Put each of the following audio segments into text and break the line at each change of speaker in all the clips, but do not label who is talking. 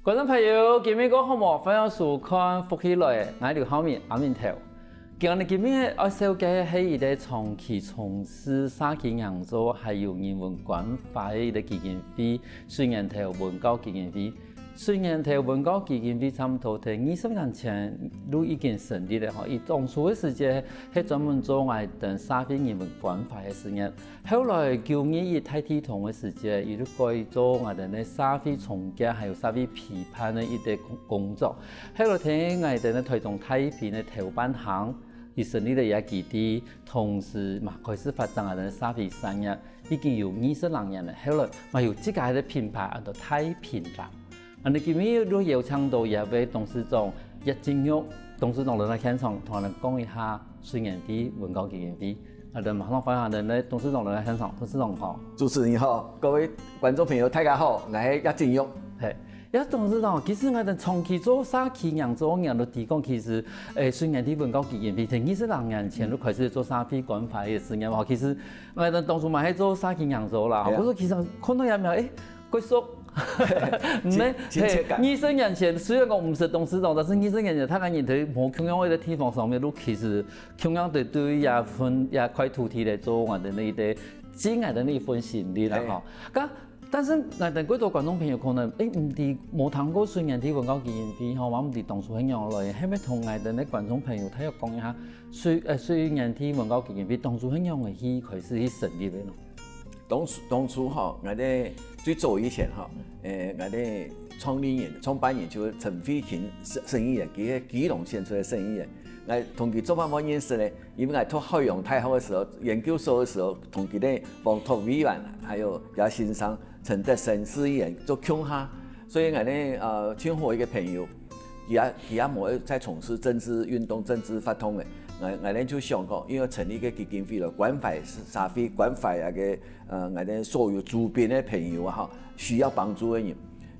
观众朋友，今日我好冇分享收看福起来，我刘浩明阿明头。今日我小介係一個長期從事沙期洋作，還有人文關懷嘅一個基金會，水源頭文教基金會。水源頭文教基金會差唔多喺20年前都已經成立了吼。伊當初嘅時間係專門做我等沙非人文關懷嘅事業。後來92年太天堂嘅時間，伊都改做我哋嘅沙非重建，還有沙非批判嘅一個工作。後來聽我哋嘅推動太平嘅頭班行。伊成立了一個基地，同時嘛開始發展我哋沙非產業，已經有20年了。後來嘛有自家嘅品牌叫做太平藍。我哋今日都邀請到一位董事長葉正玉，董事長嚟現場同我哋講一下水源地文教基金會。我哋馬上歡迎我哋董事長嚟現場，董事長好。
主持人好，各位觀眾朋友大家好，我係葉正玉。
係。董事長，其實我哋長期做沙期洋作，人都提供其實水源地文教基金會從20年前都開始做沙非關懷嘅事業嘛。其實我哋當初嘛係做沙期洋作啦，不過其實看到有冇歸屬？唔係，20年前雖然我唔是董事長，但是20年前他個人喺冇同樣嘅地方上面都其實同樣對對一塊土地嚟做我哋呢啲真愛的那一份心力啦，嚇。但是我哋幾多觀眾朋友可能唔知冇聽過水源地文教基金會，嚇，我唔知當初係樣來，係咪同我哋啲觀眾朋友睇下講一下水源地文教基金會當初係樣嘅去開始去成立嘅咯？
當初嚇，我哋最早以前嚇，我哋創辦人就陳慧琴生意人，佢係基隆縣出嘅生意人。我同佢做乜冇認識咧？因為我讀海洋大學嘅時候，研究所嘅時候，同佢哋黃拓委員，還有也先生陳德生司議員做共下，所以我哋稱呼一個朋友，佢也冇在從事政治運動、政治發動嘅。我哋就想過，因為成立個基金會咯，關懷沙非，關懷我哋所有周邊嘅朋友啊，需要幫助嘅人。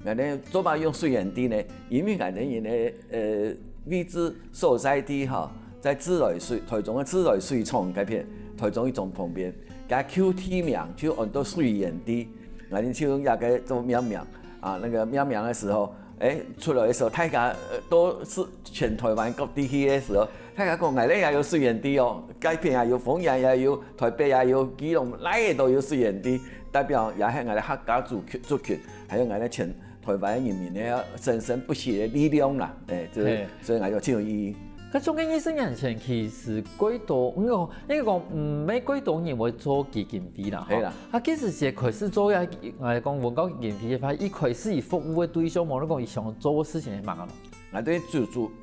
我哋做乜用水源地呢？因為我哋人嘅位置所在地哈，在自來水台中嘅自來水廠嗰邊，台中一中旁邊，加 QT 名就按到水源地，我哋就也個做命名啊，那個命名嘅時候，出來嘅時候，大家都是全台灣各地去嘅時候，大家講我哋也有水源地哦，街邊也有，豐原也有，台北也有，基隆哪裡都有水源地，代表也係我哋客家族群，還有我哋全台灣人民嘅生生不息嘅力量啦，所以我就挺有意義。
佢中間20年前其實幾多，應該講唔係幾多人會做基金會啦，
係啦。
啊，幾時先開始做呀？我哋講文教基金會嘅話，一開始以服務嘅對象，冇得講以想做嘅事情係乜啊？
我哋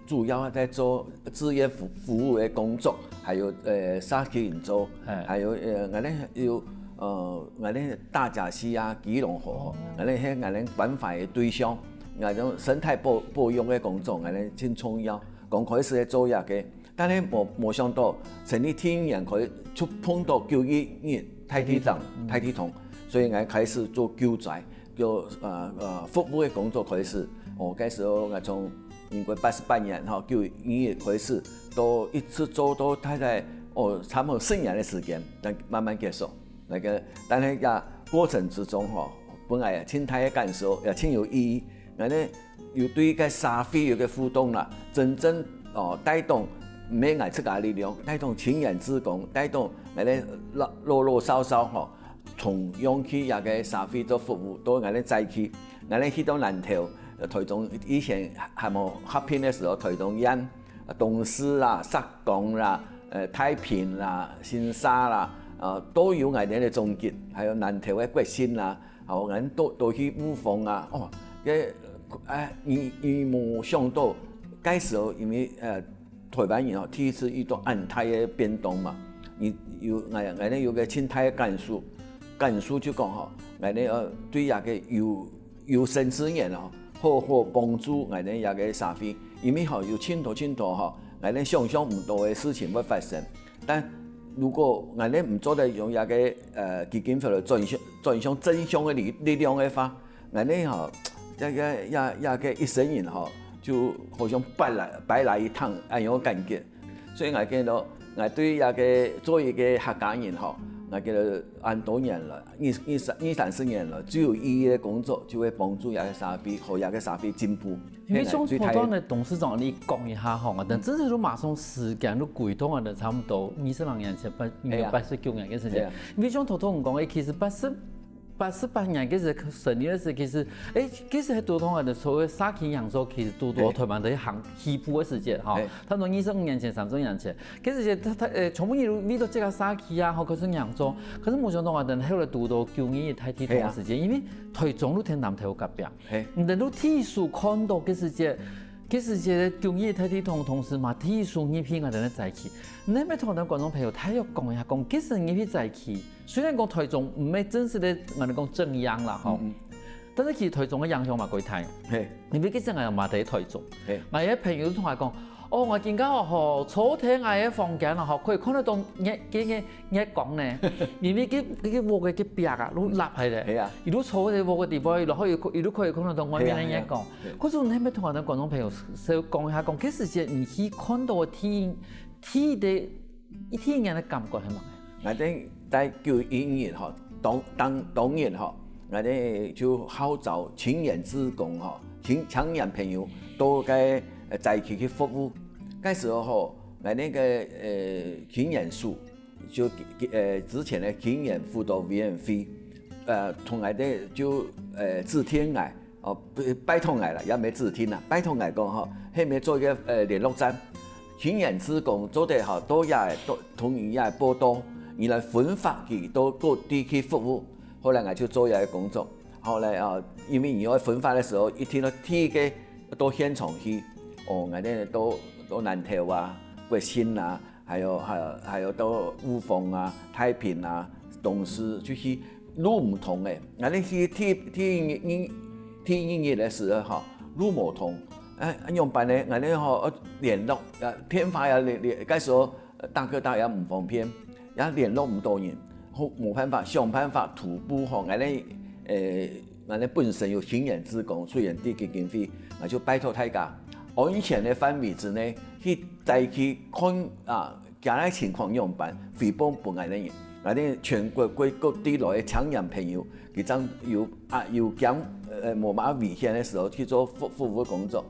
主要在做志業服務嘅工作，還有沙期洋作，還有我哋有我哋大甲溪啊、基隆河，我哋係我哋關懷嘅對象，我種生態保育嘅工作，我哋真重要。剛開始做也嘅，但係冇想到成立天然佢觸碰到91年太天堂，所以我開始做救災，做服務嘅工作開始。嗰時候我從民國88年92年開始，到一直做到大概差唔多10年嘅時間，但慢慢結束。但係也過程之中本來也挺大嘅感受，也挺有意義。我哋要對個沙非有個互動啦，真正帶動唔係我自家力量，帶動青年志工，帶動我哋老少少同樣去也個沙非做服務，到我哋再去，我哋去到南投，台中以前還冇合併嘅時候，台中縣、東勢啦、石岡啦、太平啦、新沙啦，都有我哋嘅總結，還有南投嘅國新啦，我哋都去霧峰啊，你冇想到，嗰時候因為台灣人第一次遇到安泰嘅變動嘛，我哋有個清泰嘅感受就講我哋對那個有生之年好好幫助我哋那個沙非，因為有千多我哋想象唔到嘅事情會發生，但如果我哋唔做得用那個基金會來轉向真相嘅力量嘅話，我哋一個一生人就好像白來一趟那樣感覺，所以我見到我對一個做一個客家人我记得按多年了，20-30年了，只有伊嘅工作就会帮助遐个社会，和遐个社会进步。
因为像普通的董事长，你讲一下哈，但真是都马上时间都轨道啊，差不多20年前89年嘅时间。因为像头头讲嘅，其实88年嗰時成立嗰時，其實嗰時喺多通嘅所謂沙田洋洲，其實多台灣的行起步嘅時間哈，差唔多25年前、30年前，嗰時佢從本遇到這個沙田啊，或者是洋洲，可是冇想到話，但後來讀到9年太啲同時間，因為台中都聽南台灣隔壁，但都體數看到嘅時間。其實嘅9年太啲同時嘛，體數呢批我哋咧在一起，你咪同我哋觀眾朋友睇要講一下講，其實呢批在一起，雖然講台中唔係真實嘅我哋講正央啦，吼，但是其實台中嘅影響嘛幾大，因為其實我又嘛喺台中，我有朋友都同我講。哦，我見到吼，坐喺我嘅房間啦，吼，可以看得到日光呢，因為佢屋嘅壁啊，都立起嚟，伊都坐喺屋嘅地方，伊都可以看得到外面嘅日光。嗰時你咪同我哋觀眾朋友講一下，講其實你去看到天嘅嘅感覺係乜？
我哋在91年吼，當年吼，我哋就號召青年志工吼，青年朋友都該在一起去服務。嗰時候吼，我那個青年署就之前的青年輔導委員會，同我哋就致聽我，拜託我啦，也未致聽啦，拜託我講吼，後面做一個聯絡站，青年志工做得好，都也同意也報道，原來分發佢到各地去服務，後來我就做一個工作，後來因為你要分發的時候，一聽到天嘅到現場去，我哋都南投啊、國新啊，還有到霧峰啊、太平啊、東勢，就是路唔同嘅。我哋去聽音樂的時候，哈，路唔同。用辦呢，我哋吼聯絡，天發也嗰時候大哥大也唔方便，也聯絡唔到人，冇辦法，想辦法徒步吼，我哋本身有青年志工，雖然啲基金會，我就拜託大家。安全的範圍之內，去看家裡情況樣辦，回報本來的人，我哋全國各地來的青年朋友，佢將有講冇乜危險的時候去做服務工作。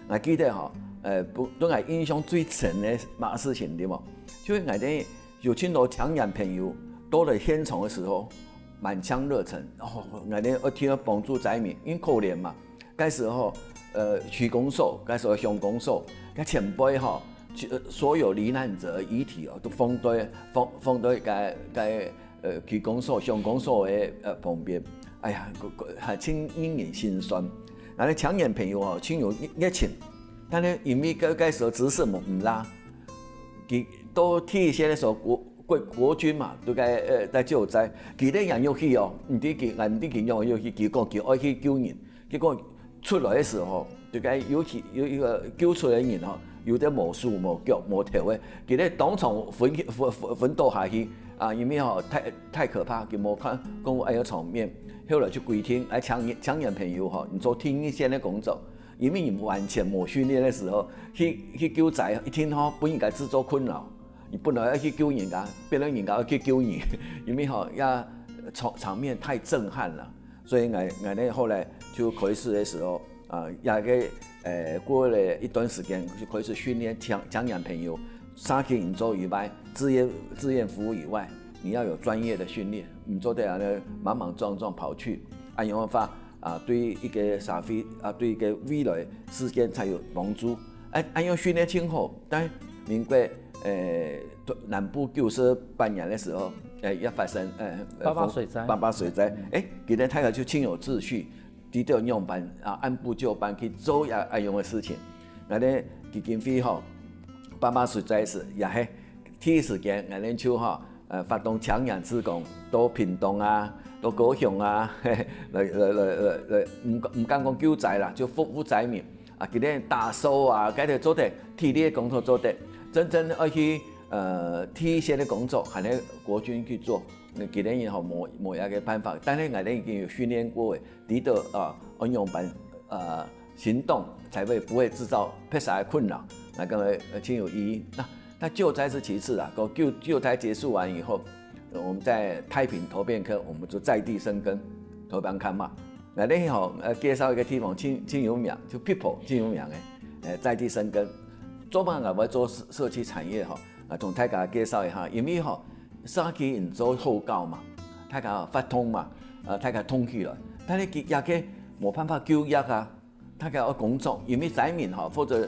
我記得吼，對我印象最深的乜事情對冇？就是我哋有很多青年朋友到了現場的時候，滿腔熱忱，我哋我聽到幫助災民，因為可憐嘛，嗰時候。區公所，嗰時候鄉公所，佢前輩吼，所有罹難者遺體都放在區公所、鄉公所嘅旁邊。哎呀，係真令人心酸。嗱，你青年朋友吼，真有熱情，但係因為嗰時候姿勢唔拉，佢到天線嘅時候，國軍嘛都在救災，佢哋人要去哦，唔知佢要去，結果佢愛去救人，結果。出來的時候，就該有一個救出來的人吼，有啲無手無腳無頭嘅，佢哋當場昏倒下去啊！因為吼太可怕，佢冇看講哎有場面，後來就規定青年朋友吼，你做聽一線的工作，因為你完全冇訓練的時候，去救災，一聽吼本應該自作困擾，你本來要去救人家，變成人家要去救你，因為吼呀場面太震撼了。所以我哋後來就開始的時候，過了一段時間就開始訓練青年朋友，沙田營州以外，志願服務以外，你要有專業的訓練，唔做得呢莽莽撞撞跑去，按樣法對一個社會對一個未來事件才有幫助。按樣訓練挺好，但民國南部98年的時候。一發生
88水災，
佢哋睇下就清有秩序，知道樣辦按部就班去做一樣嘅事情。我哋基金會吼88水災時也係第一時間，我哋就發動青年志工到屏東啊，到高雄啊，來唔敢講救災啦，就服務災民佢哋打掃啊，佢哋做得體力工作做得真正要去。第一線的工作係喺國軍去做，佢哋然後冇一個辦法，但係我哋已經有訓練過嘅，知道按樣辦行動，才會不會製造迫殺的困擾，那個挺有意義。那救災是其次啦，救災結束完以後，我们在太平投片科，我们就在地生根，投片看嘛。那你介绍一个地方，真有名，就 people 真有名的，在地生根。做嘛我要做社区产业同大家介紹一下，因為沙期人做後教嘛，大家發通嘛，大家通起來，但係也嘅冇辦法就業啊，大家要工作，因為在民或者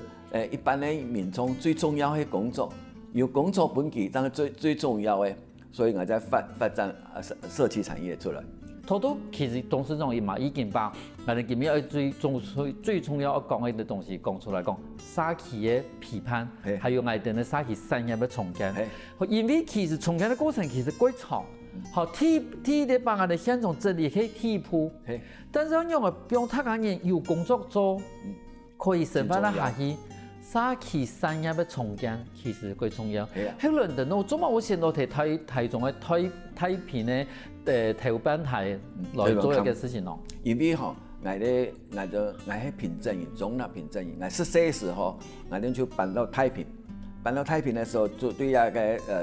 一般的民眾最重要係工作，有工作本身當然最重要嘅，所以我在發展社區產業出來。
其實董事長嘛已經把我哋今日最重要要講嘅東西講出來講，沙期嘅批判，還有我哋嘅沙期產業嘅重建。因為其實重建嘅過程其實幾長，第一把我哋現狀整理去第一步，但是讓我讓大家人有工作做，可以生活得下去。沙期產業嘅重建其實幾重要。喺倫敦我做乜我先到台中嘅太平嘅投辦台來做一個事情咯。
因為我喺平鎮營，中立平鎮營，我14時候，我哋就搬到太平。搬到太平嘅時候，就對一個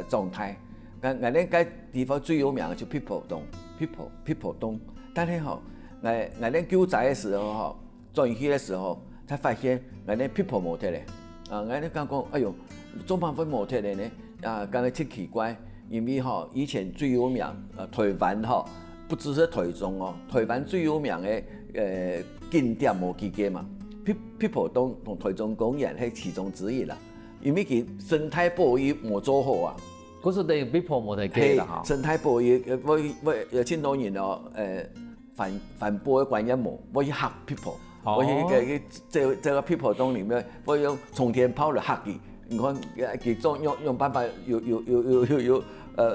狀態。我哋個地方最有名嘅就 people 東。但係我哋救災嘅時候，轉去嘅時候，才發現我哋 people 冇得咧。我哋講，哎呦，做乜會冇得咧呢？感覺真奇怪。因為以前最有名台灣不只是台中台灣最有名嘅景點冇幾個嘛。people 東同台中公園係其中之一啦。因為佢生態保育冇做好啊。
嗰時對 people 冇得計啦
生態保育我青島人反播嘅觀念冇，我去嚇 people。我這個 people 東裡面，我用沖天炮嚟嚇佢。你看，佢種用辦法有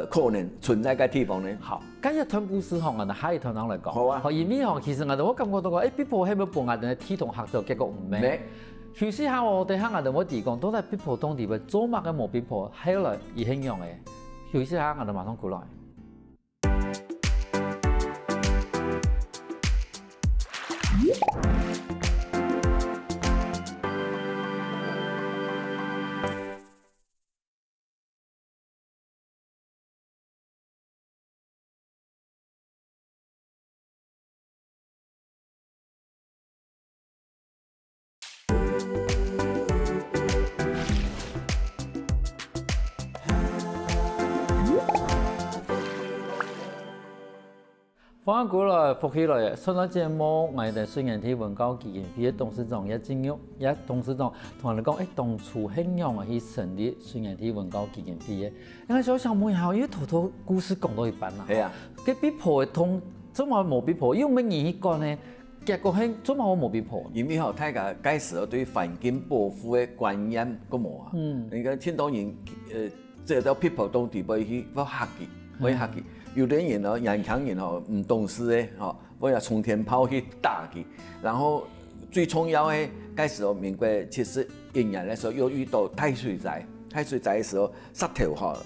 可能存在嘅地方呢。
好，今日談故事我哋下一堂嚟講。
好啊。
因為其實我感覺到people 係咪幫我哋提同合作，結果唔明。休息下我哋下我哋冇地講，到底 people 當地嘅做乜嘅冇 people 係來而形容嘅。休息下我哋馬上過來。翻過來復起來，上咗節目，我哋水源體文教基金會嘅董事長金玉，董事長同我哋講，當初係樣去成立水源體文教基金會嘅。因為想問下，因為頭故事講到一半啦，
係啊，
佢逼迫嘅通，做乜冇逼迫？因為乜嘢講呢？結果係做乜我冇逼迫？
因為大家開始對環境保護嘅觀念個冇啊。你講青島人這到 people 當地要去要嚇佢，要嚇佢。有啲人年輕人唔懂事嘅，我要沖天炮去打佢。然後最重要嘅，嗰時候民國71年嘅時候，又遇到太水災。太水災嘅時候，石頭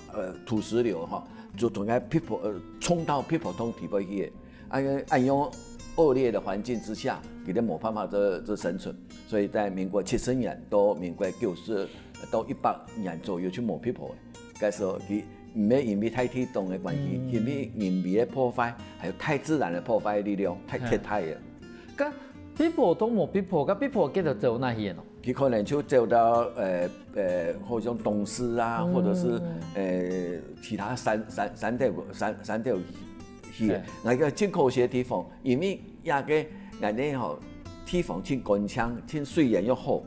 土石流就同個 people 衝到 people 當地要去嘅。按用惡劣的環境之下，佢哋冇辦法做生存。所以在民國70年到民國90到100年左右就冇 people 嘅。嗰時候佢唔係因為太天動嘅關係，因為人為嘅破壞，還有太自然嘅破壞力量，太劇態嘅。
咁 people 都冇 people，咁 people 繼續走哪些咯？
佢可能就走到好像東勢啊，或者是其他山調去。那個真可惜嘅地方，因為也個我哋地方真乾淨，真水源又好，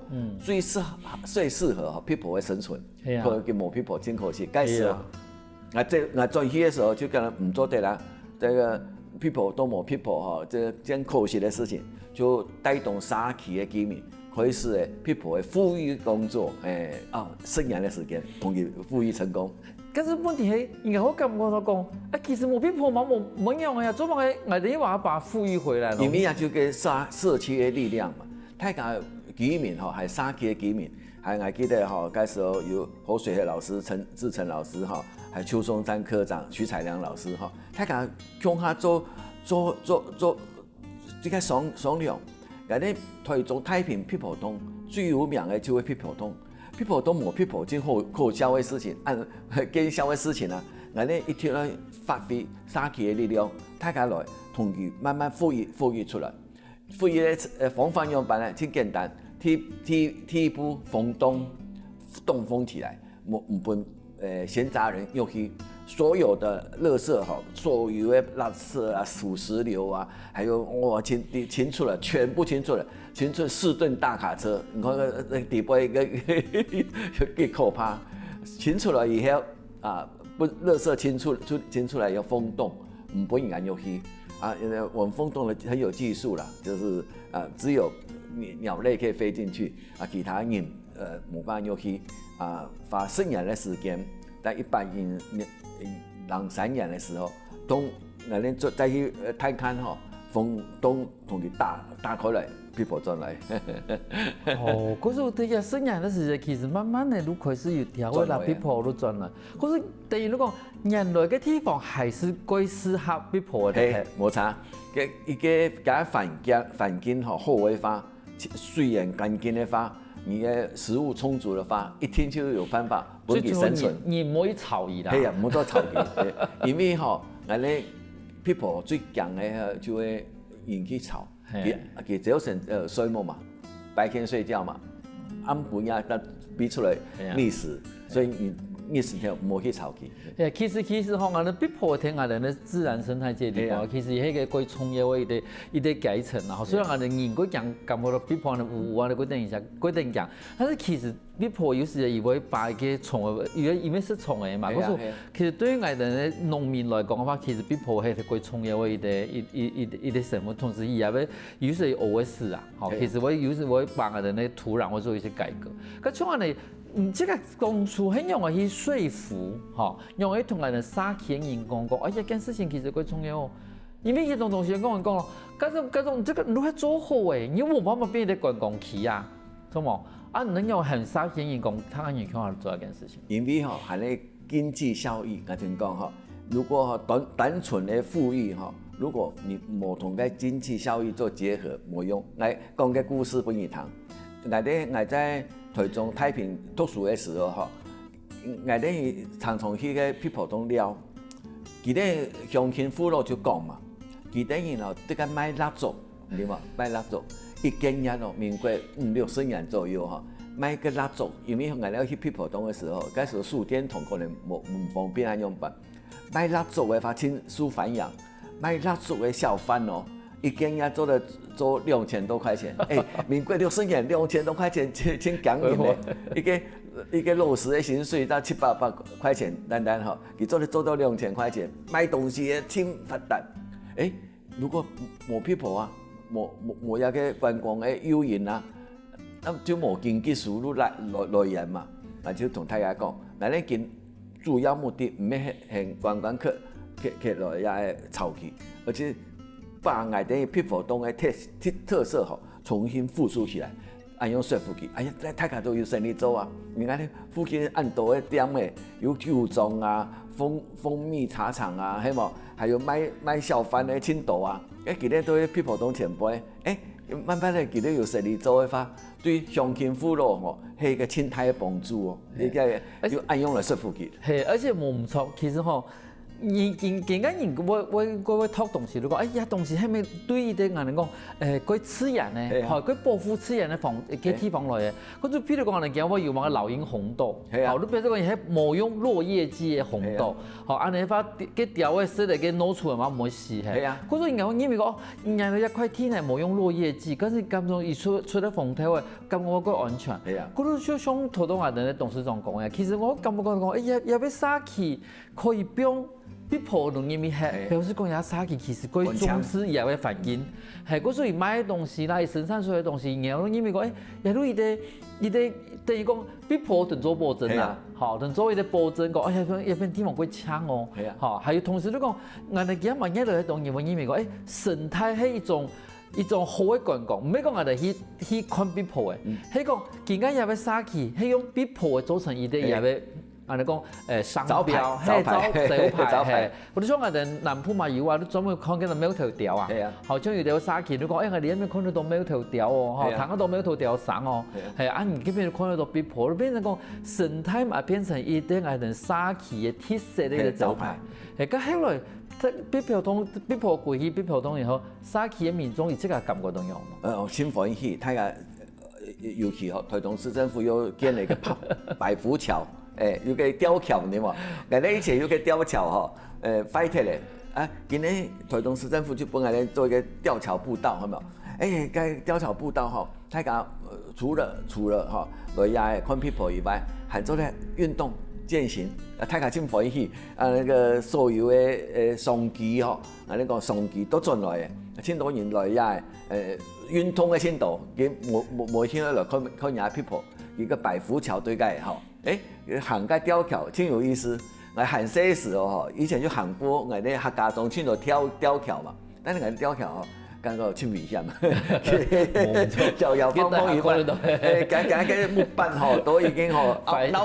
最適合 people 嘅生存。佢冇 people 真可惜，該時候。我轉去嘅時候就可能唔做得啦，這個 people 都冇 people 這件可惜的事情，就帶動沙期嘅居民開始 people 嘅富裕工作10年嘅時間，同佢富裕成功。
但是問題係，然後我感覺到講，其實冇 people 嘛冇用嘅，做乜嘅我哋話把富裕回來咯。
因為也就個社區嘅力量嘛，大家居民係沙期嘅居民。還我記得嗰時候有侯水河老師、陳志成老師還有邱松山科長、徐彩良老師大家共下做這個商量。嗰啲台中太平 people 東最有名嘅就係 people 東冇 people 真可笑嘅事情，見笑嘅事情啊！俺哋一天来发挥沙棘的力量，大家来同佢慢慢复育出来。复育的防范用办呢，真简单，第一步封洞封起来，唔分闲杂人又去。所有的垃圾哈，所有的垃圾啊、土石流啊，还有清除了，全部清除了，清除4吨大卡车，你看那底部一个给可怕，清除了以后啊，不，垃圾清出来要封洞，不应该入去啊。我们封洞的很有技术啦，就是只有鸟类可以飞进去啊，其他人冇办法入去啊，花10年的时间，但一般人3年的时候，那恁再去探勘吼，封洞同佢打開來，必破轉來。
哦，可是對呀，10年的時間，其實慢慢的都開始有條嘅啦，必破都轉來。可是第二，如果人類嘅地方還是歸適合必破的。
係，冇錯。一個假環境好嘅話，水源乾淨的話。你的食物充足的話，一天就有辦法本地生存。
你唔可以炒伊啦。
係啊，唔好再炒伊，因為吼，我哋 people 最強嘅就會引起炒，佢只有睡夢嘛，白天睡覺嘛，暗半夜得逼出來覓食，所以你時條唔好去炒佢。
其實吼，我哋必破聽我哋嘅自然生態界地方，其實係個歸創業嘅一啲階層啦。雖然我哋人佢講咁多必破嘅有我哋決定講，但是其實必破有時以為把個蟲，因為是蟲嘅嘛。其實對於我哋嘅農民來講嘅話，其實必破係歸創業嘅一啲生活，同時也會有時學嘅事啊。其實我有時會幫我哋嘅土壤會做一些改革。咁像我哋。這個公處很容易去說服，容易同人哋撒錢人講，哎呀，件事情其實佢重要，因為呢種東西講人講咯，嗰種這個你係做好誒，你冇辦法變得觀光區啊，懂冇？啊，你要很撒錢人講，他人講下做一件事情。
因為吼，係咧經濟效益，我聽講吼，如果單純的富裕吼，如果你冇同個經濟效益做結合，冇用。我講個故事俾你聽，我在台中太平讀書的時候，吼，我哋常常去個people洞聊，佢哋鄉親父老就講嘛，佢哋然後得個賣蠟燭，你嘛賣蠟燭，一間人咯，民國50-60年左右吼，賣個蠟燭，因為我哋去 people 洞的時候，嗰時候數電筒可能唔方便咁用辦，賣蠟燭的話真受歡迎，賣蠟燭的小販哦。一間也做2000多塊錢，民國60年2000多塊錢，真強人咧。一個老師的薪水到700-800塊錢，單吼，佢做到2000塊錢，賣東西嘅真發達。如果冇 people 啊，冇一個觀光嘅誘因啊，就冇經濟收入來源嘛。我就同大家講，咱咧見主要目的唔係向觀光客來也炒佢，而且。把我哋必破洞嘅特色吼重新復甦起來，按用說服佢，哎呀，大家都有生意做啊！你看咧附近按多嘅店嘅有酒莊啊、蜂蜜茶廠啊，係冇？還有賣小販嘅青島啊，佢哋都喺必破洞前輩，慢慢咧佢哋有生意做嘅話，對鄉親父老吼係一個親態嘅幫助哦，你嘅要按用來說服佢。
係，而且冇唔錯，其實吼。人我會讀東西，如果哎呀東西係咪對伊啲人嚟講，佢自然咧，佢保護自然嘅地方來嘅。嗰就譬如講，人講我有話老鷹紅豆，你譬如講係冇用落葉劑嘅紅豆，安尼發嘅條嘅色嚟嘅攞出嚟嘛唔會死係。嗰種人講因為講，人哋一塊天係冇用落葉劑，但是咁種一出得風頭嘅，咁我覺得安全。嗰種就像頭先我哋董事長講嘅，其實我感覺講，哎呀要撒氣可以幫。必破農業咪係，表示講嘢沙其實佢重視嘢嘅環境，係嗰所以買東西啦，生產出來嘅東西，然後因為講，有啲等於講必破等做保證啦，好，等做一啲保證講，哎呀，入邊地方會搶哦，好，還有同時都講，我哋今日一路喺動業，因為講，生態係一種好嘅觀光，唔係講我哋去看必破嘅，係講而家入邊沙其係用必破嘅做成一啲入邊。安尼讲商
招
标，
牌
招牌，或者像我哋南部嘛有啊，你专门看见到苗条条啊，
係啊，
好像有條沙橋，你講我哋裡面看得到苗條條哦，嚇，睇得到苗條條上哦，係啊，你嗰邊看得到壁鋪，變成講生態嘛變成一定係同沙橋嘅特色嘅一個招牌，係，咁後來。壁鋪過去，壁鋪當然好，沙溪嘅民眾，伊即個感覺點樣？
真歡喜，睇下尤其台中市政府又建了一個百福橋，有個吊橋對嘛？原來以前有個吊橋廢鐵咧，今年台中市政府就本來咧做一個吊橋步道，係咪？個吊橋步道大家除了來也看壁鋪以外，還做咧運動。健行，大家真歡喜。那個所有的商機那個商機都進來嘅，真多人來也運動嘅程度，佢冇聽到來看人壁鋪，一個百福橋對個好。行個吊橋真有意思。我韓細嘅時候以前就行過我哋客家中去度吊橋嘛，但係我哋吊橋感覺真危險，搖搖晃晃一般，夾個木板都已經扭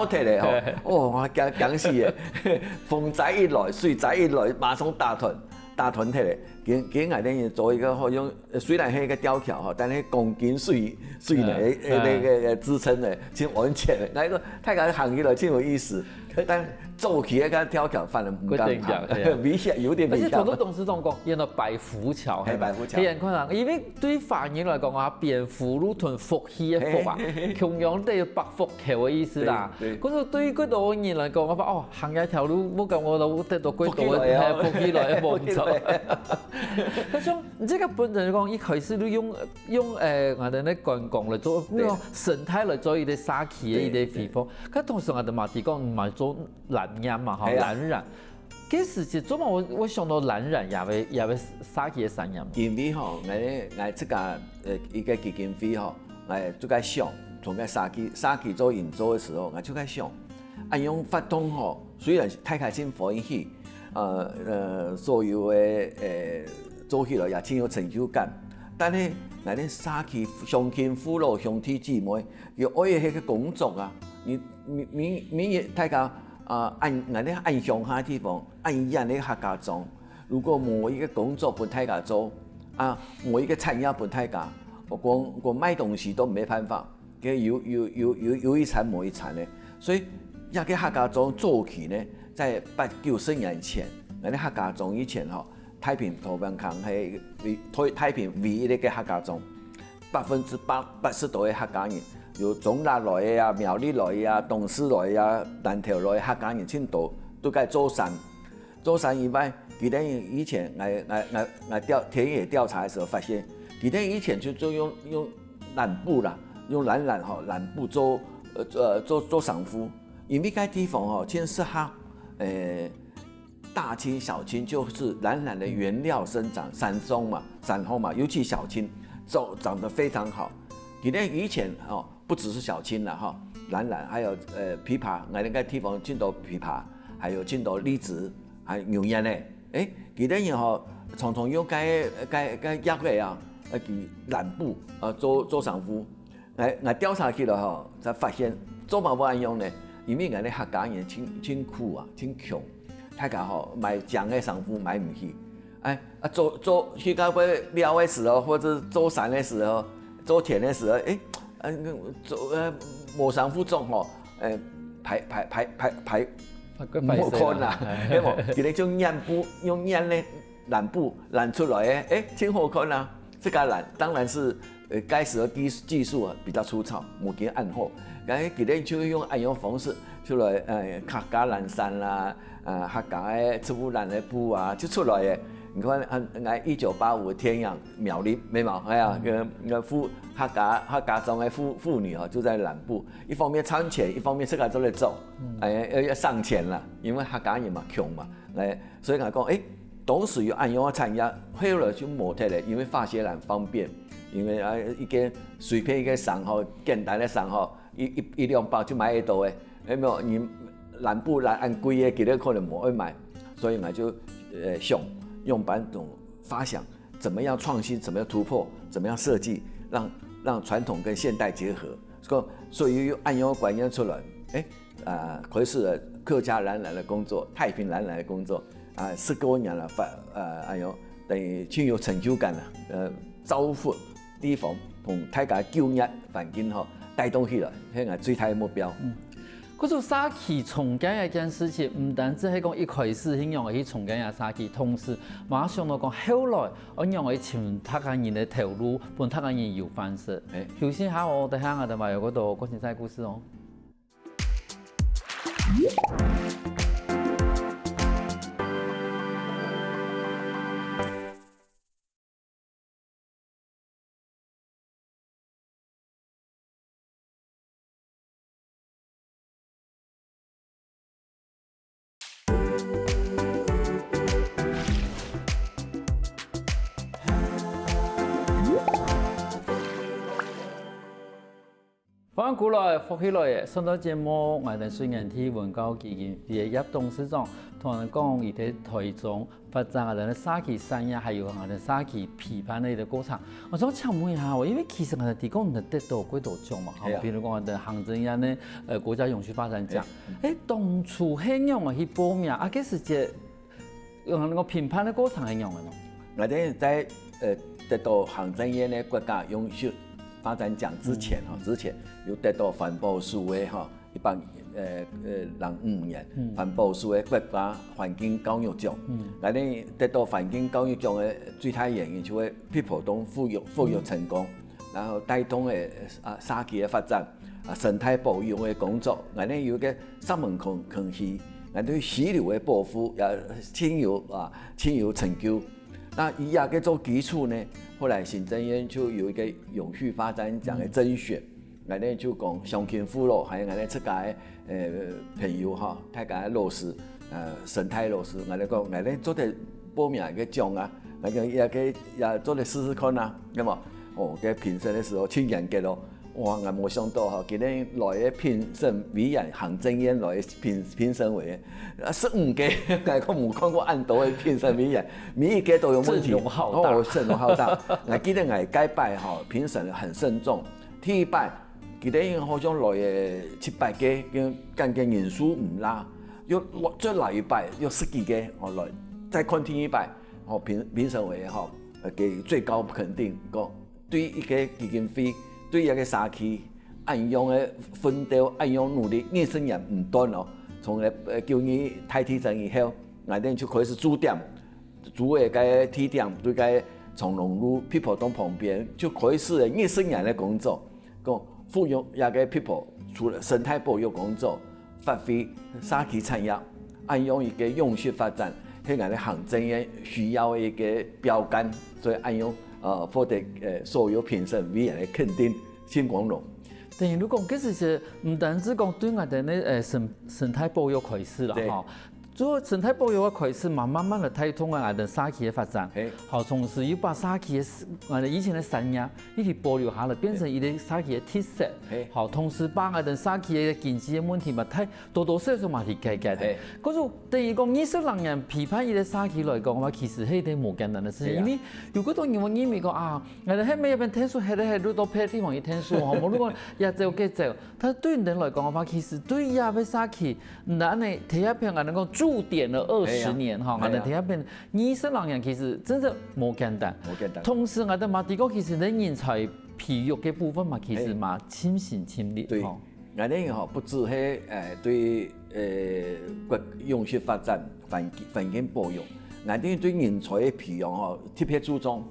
起嚟我驚死嘅，風仔一來，水仔一來，馬上打斷起嚟。佢我哋做一個用，雖然係一個吊橋但係鋼筋水嚟嘅支撐嘅，真安全嘅。那個大家行起來真有意思，但做起一個吊橋反而唔敢行，危險有點危險。
而且好多董事長講，原來百福橋係百福橋，人可能因為對華人來講啊，蝙蝠路同福氣嘅福啊，同樣都係百福橋嘅意思啦。嗰個對於嗰度人來講，我話行一條路，冇咁我都得到幾多嘅福氣來幫助。嗰種唔知個本人講，一開始都用我哋咧觀光嚟做，呢個生態嚟做伊啲沙溪嘅伊啲地方。咁同時我哋嘛啲講唔係做藍染嘛，嚇藍染。幾時是做嘛？我想到藍染也會沙溪嘅產染。
因為我即個一個基金會我就該想，從個沙溪做營造嘅時候，我就該想，用發動雖然大家真歡喜。所有嘅做起來也真有成就感，但係我哋沙溪鄉親父老兄弟姊妹要愛嘅工作啊，你大家按我哋按鄉下地方，按一樣嘅客家莊，如果冇一個工作俾大家做，冇一個產業俾大家，光賣東西都沒辦法，嘅有一產冇一產嘅，所以一個客家莊做起呢。在8、9、10年前，我哋客家莊以前太平桃園坑係太平唯一嘅客家莊，80%多嘅客家人，有中南來嘅啊、苗栗來嘅啊、東勢來嘅啊、南投來嘅客家人，真多都該做山。做山以外，佢哋以前我田野調查嘅時候發現，佢哋以前就用藍布啦，用藍布做裳服，因為嗰地方真適合。大青小青就是藍的原料生長，山松嘛，尤其小青長得非常好。以前不只是小青啦，藍還有枇杷，我哋個地方真多枇杷，還有真多荔枝，還有牛煙咧。佢哋常常用葉嘅藍布做裳服。我調查起來才發現做嘛不按用呢？因為我哋客家人真苦啊，真窮，大家買漿嘅裳服買唔起。做去到尾料嘅時候，或者做山嘅時候，做田嘅時候，冇裳服做排冇可能，因為佢哋用染咧藍布染出來嘅，真好看啊！這個染當然是該時的技術比較粗糙，冇見按好。佢哋就用按用方式出來，客家藍衫啦，客家嘅植物染嘅布啊，就出來嘅。你看1985天陽苗栗沒冇？客家莊嘅婦女就在染布，一方面賺錢，一方面自己都嚟做，要上錢啦，因為客家人嘛窮嘛，所以我講當時要按用嘅產業，後來就冇睇咧，因為化學染方便，因為一個隨便一個衫簡單嘅衫1-2包就買得到嘅，有冇？你染布染按貴嘅，佢哋可能冇去買，所以我就想用版種發想，怎麼樣創新，怎麼樣突破，怎麼樣設計，讓傳統跟現代結合，所以按用觀念出來，回事了客家男人的工作，太平男人的工作10多年了，等于挺有成就感了。造福地方同大家就业环境带动起来，係我最大的目標。
嗰種沙期重建一件事情，唔單止係講一開始係用去重建下沙期，同時馬上到講後來我用去傳他家人嘅頭路，幫他家人有方式。首先下我哋喺我哋話有嗰度嗰件細故事哦。翻過來復起來嘅，上到節目，我哋雖然睇文教基金會葉董事長同人講，佢哋台中發展我哋嘅沙期產業，還有我哋沙期批判嘅一個過程。我想請問一下喎，因為其實我哋提供得到幾多獎嘛？譬如講我哋行政院嘅國家永續發展獎，當初係用去報名，幾時節用個評判嘅過程係用嘅咯？
我哋在得到行政院嘅國家永續發展獎之前有得到環保署嘅105年環保署嘅國家環境教育獎。我哋得到環境教育獎嘅最大原因就係批埔東復育成功，然後帶動嘅沙期嘅發展，生態保育嘅工作，我哋有個三門坑溪，我哋溪流嘅保護也挺有成就。那以下嘅做基礎呢，後來行政院就有一個永續發展獎嘅甄選，我哋就講鄉親父老，還有我哋出界朋友大家老師生態老師，我哋講我哋做啲報名嘅獎啊，我哋也做嚟試試看啊，咁啊，嘅評審嘅時候挺嚴格咯。哇！我冇想到今日來嘅評審委員，行政院來嘅評審委員，15個，我冇看過按度嘅評審委員，每一個都有問題。陣容浩大。我記得我該擺評審很慎重，第一擺記得好像來嘅700個，跟人數唔啦，再來一擺有10幾個，來再看第一擺，評審委員給最高肯定，講對一個基金會。對一個沙期按樣嘅奮鬥，按樣努力，20年唔斷哦。從叫你太提升以後，我哋就開始駐點，駐嘅個地點對個長隆路批埔東旁邊，就開始20年嘅工作。講復育一個批埔，除了生態保育工作，發揮沙期產業，按樣一個永續發展，係我哋行政院需要一個標杆，所以按樣。獲得所有評審委員嘅肯定，挺光榮。
等於你講，其實是唔單止講對我哋咧生態保育開始啦，嚇。做生態保育嘅開始，慢慢地帶動我哋沙期嘅發展。好，同時要把沙期嘅我哋以前嘅產業一直保留下來，變成一個沙期嘅特色。好，同時把我哋沙期嘅經濟嘅問題嘛，多少少嘛去解決。嗰種等於講20人批判一個沙期來講嘅話，其實係一件冇簡單嘅事情，因為如果當然我認為講我哋喺咩入邊聽書，係咧係到偏地方去聽書，冇如果日走嘅走，但對人來講嘅話，其實對一個沙期，嗱你睇一篇我哋講。駐點了20年哈，我哋睇下邊20人其實真係冇簡單。同時我哋馬地哥其實喺人才培育嘅部分嘛，其實嘛傾心傾力。
對，我哋不止係對國永續發展環境保育，我哋對人才嘅培養特別注重。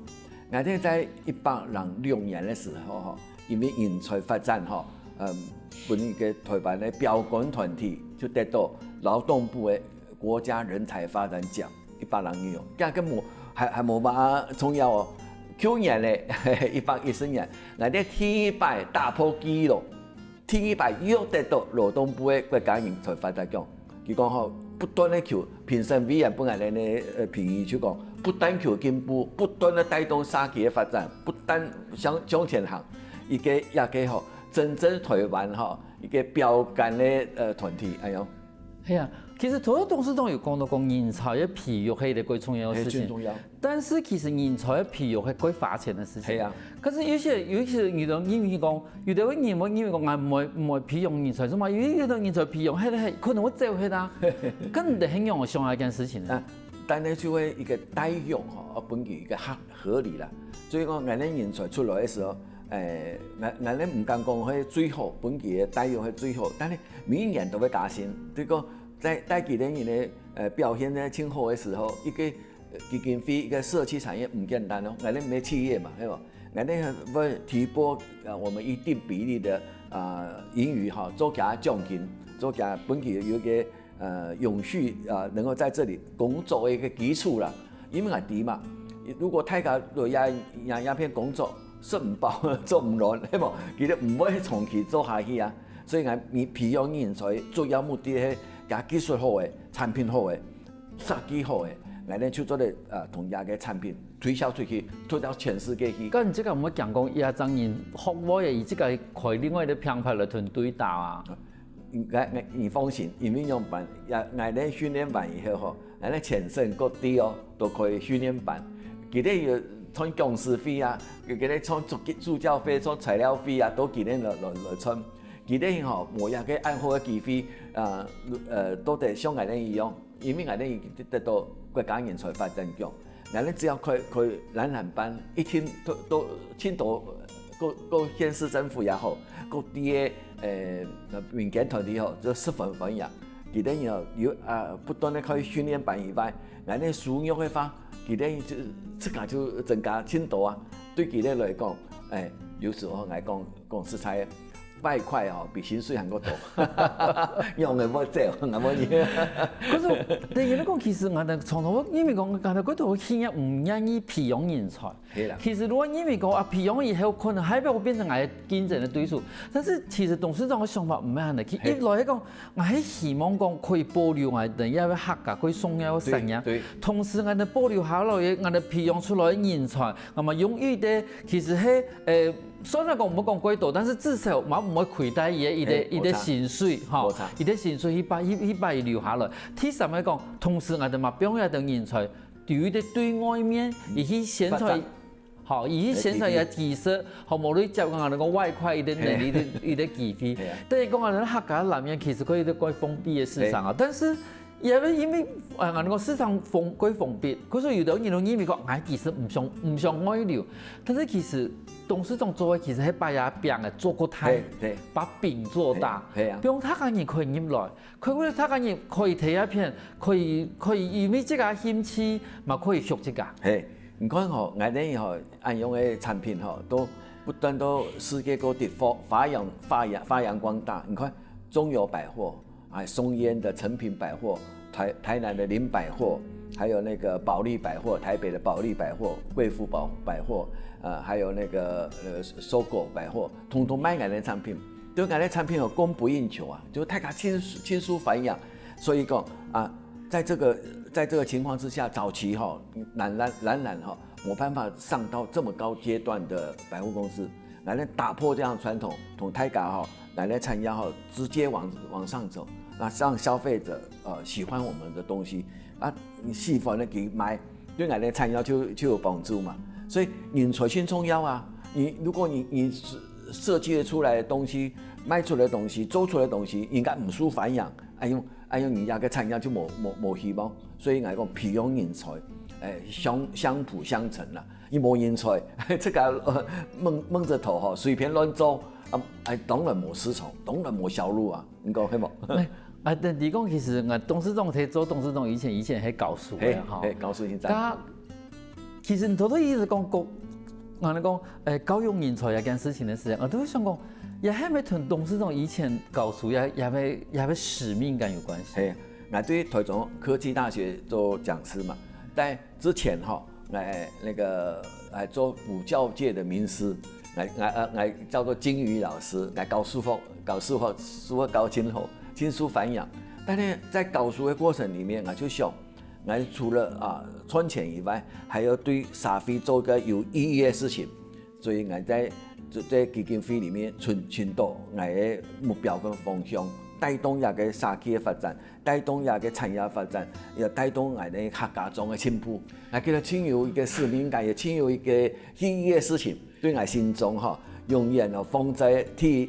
我哋在1806年嘅時候因為人才發展本嘅台灣嘅標杆團體就得到勞動部嘅國家人才發展獎，1806年，咁還冇乜重要哦。去年咧，114年，我哋第一擺打破紀錄，第一擺又得到勞動部嘅國家人才發展獎。佢講不斷嘅求評審委員本來咧評語就講，不但求進步，不斷嘅帶動沙期嘅發展，不但向前行，一個真正台灣一個標杆嘅團體，哎呦。
係啊，其实头个董事长有讲到讲人才的培育係一個最重要的事情，但是其實人才的培育係該花錢的事情。
係啊。
可是有些遇到因為講，有啲人會因為講唔會培養人才，所以有啲人才培養係可能會走係啦，咁唔係很容易想一件事情。
但係就會一個待用吼，本佢一個合理啦。所以講，我哋人才出來的時候，我哋唔敢講係最好，本佢嘅待用係最好，但係每一年都會加薪。對個在佢哋嘅表現咧挺好嘅時候，一個基金會一個社區產業唔簡單咯。我哋咩企業嘛，係嘛？我哋會提撥我們一定比例的盈餘哈，做給他獎金，做給他本佢有一個。永續能夠在這裡工作的一個基礎啦，因為係點嘛？如果大家都一片工作，食唔飽，做唔落，係冇，佢哋唔會長期做下去啊。所以你培養人才主要目的係加技術好嘅、產品好嘅、設計好嘅，我哋就做啲同樣嘅產品推銷出去，推到全世界去。
咁即個唔好講講，也將人學會嘅，以即個開另外嘅品牌來團隊打啊。
你放心，營運用班，我哋訓練班以後吼，我哋全省各地哦都可以訓練班，佢哋要從講師費啊，佢哋從助教費、從材料費啊，都佢哋來充，佢哋吼冇一個按好嘅機會都得像我哋一樣，因為我哋得到國家人才發展獎，我哋只要開懶班，一天都千多個縣市政府也好，各地嘅民間團體吼，就十分歡迎。佢哋有不斷地開訓練班以外，我哋輸入嘅話，佢哋就自家就增加千多啊。對佢哋來講，有時候我講實在，外快吼比薪水還佫多，用嘅冇借，我冇嘢。
可是，但係你講其實我哋從頭，因為講我哋嗰度企業唔願意培養人才。其實如果因為講培養以後，可能還會變成我哋競爭的對手。但是其實董事長嘅想法唔係咁嘅，一來講，我係希望講可以保留我哋一位客家可以送一個產業，同時我哋保留下來嘅我哋培養出來嘅人才，咁啊用於啲其實係雖然講唔好講幾多，但是至少嘛唔會虧待伊嘅薪水，嚇，伊嘅薪水去把伊留下來。第三個講，同時我哋嘛表現等人才，對於對外面伊去宣傳，好，伊去宣傳嘅技術，好無論接我哋講外快伊嘅能力伊嘅機會。但係講我哋客家南面其實佢有啲關封閉嘅市場啊，但是。因為我哋個市場封閉，佢所以有啲人因為講，其實唔想外流，但是其實董事長做嘅其實係把嘢餅嘅做個大，把餅做大，比如他個人可以入來，佢為他個人可以睇一片，可以因為這個興趣嘛可以學這個。
係，唔講吼，我哋吼按用嘅產品吼都不斷都世界各地發揚光大。你看中友百貨。松菸的誠品百貨，台南的林百貨，還有那個保利百貨，台北的保利百貨、貴婦百貨，還有那個收購百貨，統統賣我哋產品。對我哋產品供不應求啊，就大家親疏繁養。所以講在這個情況之下，早期哈懶哈冇辦法上到這麼高階段的百貨公司，我哋打破這樣傳統，同大家哈我哋產業哈直接往上走。讓消費者喜歡我們的東西你喜歡的給買，對我哋產業就有幫助嘛。所以人才很重要啊！如果你設計出來的東西、賣出來的東西、做出來的東西，應該唔輸繁養，人家嘅產業就冇希望。所以我講培養人才，相輔相成啦。你冇人才，這個蒙着頭哈，隨便亂做。當然冇市場，當然冇銷路啊！你講係冇？
但你講其實我董事長做董事長以前係教書嘅哈，
教書現在。
其實頭都一直講我哋講教育人才一件事情嘅時候，我都會想講，也係咪同董事長以前教書也係使命感有關係？
係，我對台中科技大學做講師嘛，但之前哈，那個做補教界的名師。我叫做金魚老師，我教數學教清好，親疏繁養。但係在教書的過程裡面，我就想，我除了賺錢以外，還要對社會做個有意義的事情。所以我在基金会里面寻找我的目标跟方向，带动亚个社区的发展，带动亚个产业发展，也带动我的客家庄的进步。我觉得真有一个使命感，也真有一个意义的事情，对我心中永远放在铁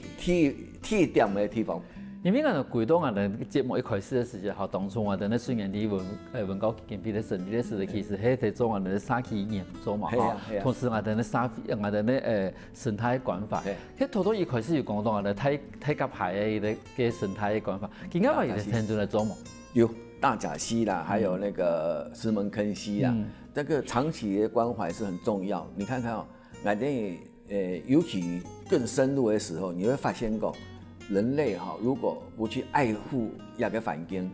点的地方。
因为我回到我的节目一开始的时候，当初我的那虽然你文教基金会的成立的时候，其实係在做我的沙期研究嘛，同時我的我的生態管法，佢頭多一開始就講到我的太甲牌嘅生態管法，而家我也聽住來做嘛。
有大甲溪啦，还有那个石门坑溪啦，这个长期的关怀是很重要。你看看尤其更深入的时候，你会发现人类如果不去爱护那个环境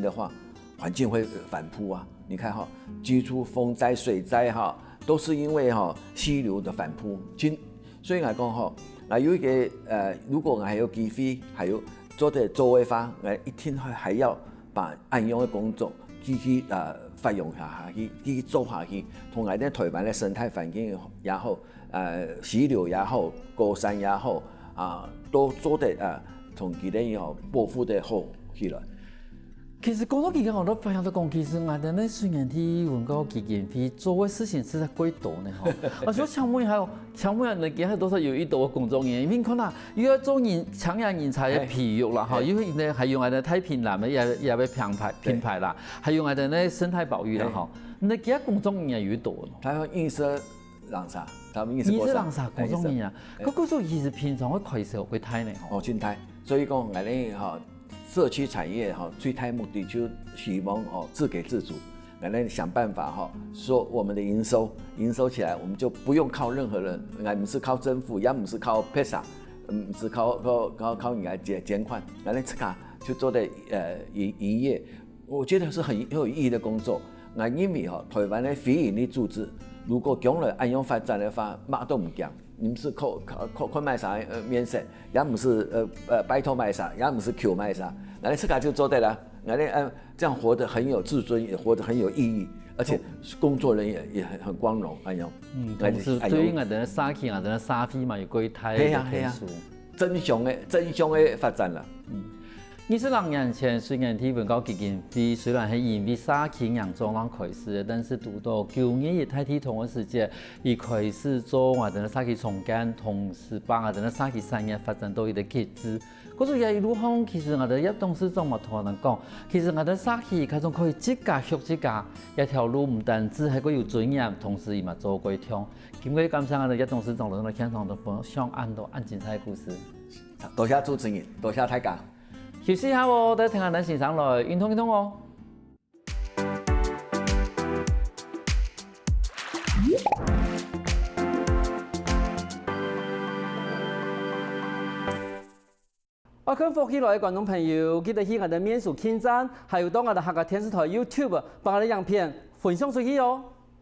的话，环境会反扑啊。你看居住风灾、水灾都是因为溪流的反扑。所以来讲有一个如果我还有机会，还有做的作为法，我一天还要把安用的工作继续发扬下去，继续做下去，同我哋台灣的生態環境也好，溪流也好，高山也好。都做得同佢哋保護得好起來。
其實講到而家，我都發現到講，其實我哋呢雖然啲文教基金會做嘅事情實在幾多呢我說請問你而家多少有一多工作人員，因為可能要做搶人人才嘅培育啦，因為呢係用我哋太平南嘅也要品牌啦，係用我哋呢生態保育啦，你而家工作人員有多？
台灣印色人啥？
印色人啥工作人員？嗰個時候其實平常會開始會睇呢？
真睇，所以講我哋社區產業最大目的就希望自給自足，我哋想辦法說我們的營收起來，我們就不用靠任何人，我唔是靠政府，也唔是靠披薩，唔是靠人家捐款，我哋自家就做的營業，我覺得是很有意義的工作。我認為台灣的非營利組織。如果將來按樣發展的話，乜都唔驚，你唔是靠賣啥免稅，也唔是拜託賣啥，也唔是求賣啥，那你自家就做得啦，那你這樣活得很有自尊，也活得很有意義，而且工作人也很光榮，按樣。
同時對於我哋沙期，我哋沙飛嘛，要幾睇嘅技術，
正向的發展啦。
26年前，雖然啲文教基金會雖然係因為沙期釀莊人開始，但是讀到9年亦太啲同嘅時間，伊開始做我哋嘅沙期重建，同時把我哋嘅沙期產業發展到一個極致。嗰種嘢一路向，其實我哋葉董事長嘛同人講，其實我哋沙期佢仲可以一家學一家，一條路唔單止係個有尊嚴，同時伊嘛做過通。今個感謝我哋葉董事長嚟到現場度分享按精彩故事。
多謝主持人，多謝大家。
休息一下喎，等聽下咱先生來運動哦。我跟福起來嘅觀眾朋友，記得去我哋面書網站，還有到我哋客家電視台 YouTube，把我哋影片分享出去哦。